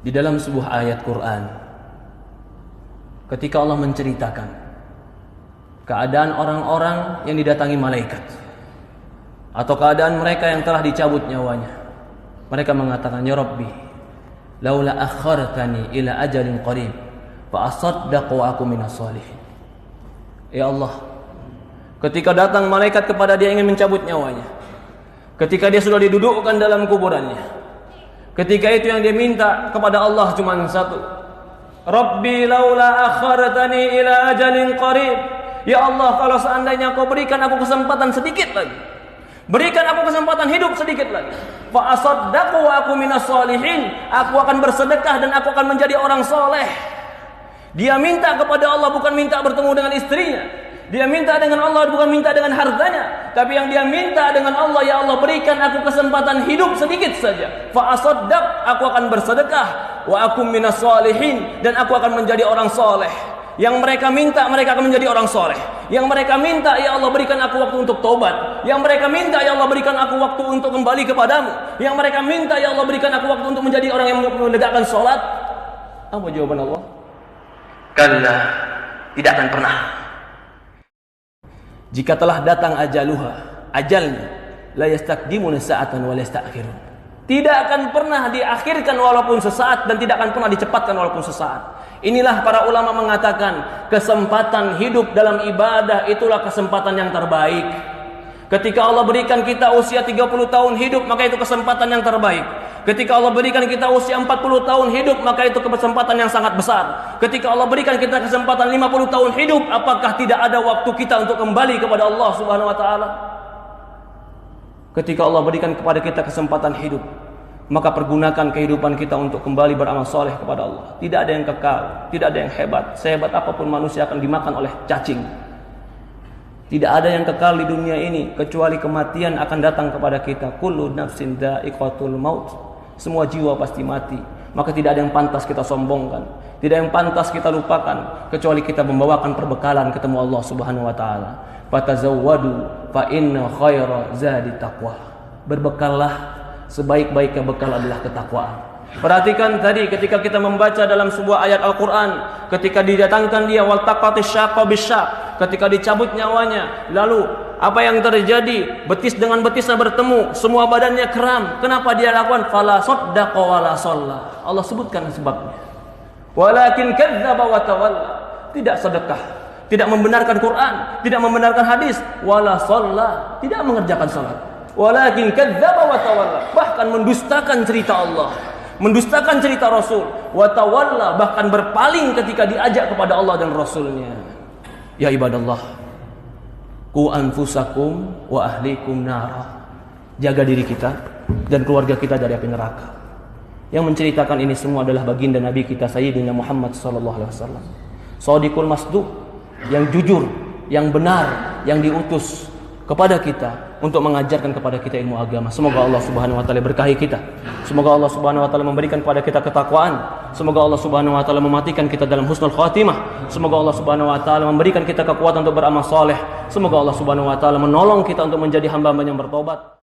Di dalam sebuah ayat Quran, ketika Allah menceritakan keadaan orang-orang yang didatangi malaikat atau keadaan mereka yang telah dicabut nyawanya, mereka mengatakan, ya Rabbi, laula akhartani ila ajalin qarib fa asaddaqu wa aku minas shalihin. Ya Allah, ketika datang malaikat kepada dia ingin mencabut nyawanya, ketika dia sudah didudukkan dalam kuburannya, ketika itu yang dia minta kepada Allah cuma satu, Rabbi laula akhartani ila ajalin qarib. Ya Allah, kalau seandainya kau berikan aku kesempatan sedikit lagi, berikan aku kesempatan hidup sedikit lagi, fa asaddaqu wa aku minas shalihin, aku akan bersedekah dan aku akan menjadi orang soleh. Dia minta kepada Allah bukan minta bertemu dengan istrinya, dia minta dengan Allah bukan minta dengan hartanya, tapi yang dia minta dengan Allah, ya Allah berikan aku kesempatan hidup sedikit saja, fa asaddaq, aku akan bersedekah, wa aku minas shalihin, dan aku akan menjadi orang soleh. Yang mereka minta, mereka akan menjadi orang soleh. Yang mereka minta, ya Allah berikan aku waktu untuk taubat. Yang mereka minta, ya Allah berikan aku waktu untuk kembali kepadamu. Yang mereka minta, ya Allah berikan aku waktu untuk menjadi orang yang menegakkan sholat. Apa jawaban Allah? Kalla, tidak akan pernah. Jika telah datang ajaluha, ajalnya, la yastakdimuna sa'atan wa la yasta'khirun. Tidak akan pernah diakhirkan walaupun sesaat, dan tidak akan pernah dicepatkan walaupun sesaat. Inilah para ulama mengatakan, kesempatan hidup dalam ibadah itulah kesempatan yang terbaik. Ketika Allah berikan kita usia 30 tahun hidup, maka itu kesempatan yang terbaik. Ketika Allah berikan kita usia 40 tahun hidup, maka itu kesempatan yang sangat besar. Ketika Allah berikan kita kesempatan 50 tahun hidup, apakah tidak ada waktu kita untuk kembali kepada Allah Subhanahu wa taala? Ketika Allah berikan kepada kita kesempatan hidup, maka pergunakan kehidupan kita untuk kembali beramal soleh kepada Allah. Tidak ada yang kekal, tidak ada yang hebat. Sehebat apapun manusia akan dimakan oleh cacing. Tidak ada yang kekal di dunia ini kecuali kematian akan datang kepada kita. Kullu nafsin dha'iqatul maut. Semua jiwa pasti mati. Maka tidak ada yang pantas kita sombongkan, tidak ada yang pantas kita lupakan, kecuali kita membawakan perbekalan ketemu Allah Subhanahu wa taala. Fatazawwadu fa inna khaira zadi taqwa. Berbekallah, sebaik-baiknya bekal adalah ketakwaan. Perhatikan tadi ketika kita membaca dalam sebuah ayat Al-Quran, ketika didatangkan dia waltaqatis syaqqa bisyaq, ketika dicabut nyawanya, lalu apa yang terjadi? Betis dengan betisnya bertemu, semua badannya kram. Kenapa dia lakukan? Fala saddaqa wala shalla. Allah sebutkan sebabnya. Walakin kadzdzaba wa tawalla. Tidak sedekah, tidak membenarkan Quran, tidak membenarkan hadis, wala shalla, tidak mengerjakan salat. Walakin kadzdzaba wa tawalla, bahkan mendustakan cerita Allah, mendustakan cerita Rasul, wa tawalla, bahkan berpaling ketika diajak kepada Allah dan Rasulnya. Ya ibadallah, qu anfusakum wa ahlikum nara. Jaga diri kita dan keluarga kita dari api neraka. Yang menceritakan ini semua adalah baginda Nabi kita Sayyidina Muhammad sallallahu alaihi wasallam. Shadiqul masduq, yang jujur, yang benar, yang diutus kepada kita untuk mengajarkan kepada kita ilmu agama. Semoga Allah Subhanahu wa taala berkahi kita. Semoga Allah Subhanahu wa taala memberikan kepada kita ketakwaan. Semoga Allah Subhanahu wa taala mematikan kita dalam husnul khatimah. Semoga Allah Subhanahu wa taala memberikan kita kekuatan untuk beramal saleh. Semoga Allah Subhanahu wa taala menolong kita untuk menjadi hamba-hamba yang bertobat.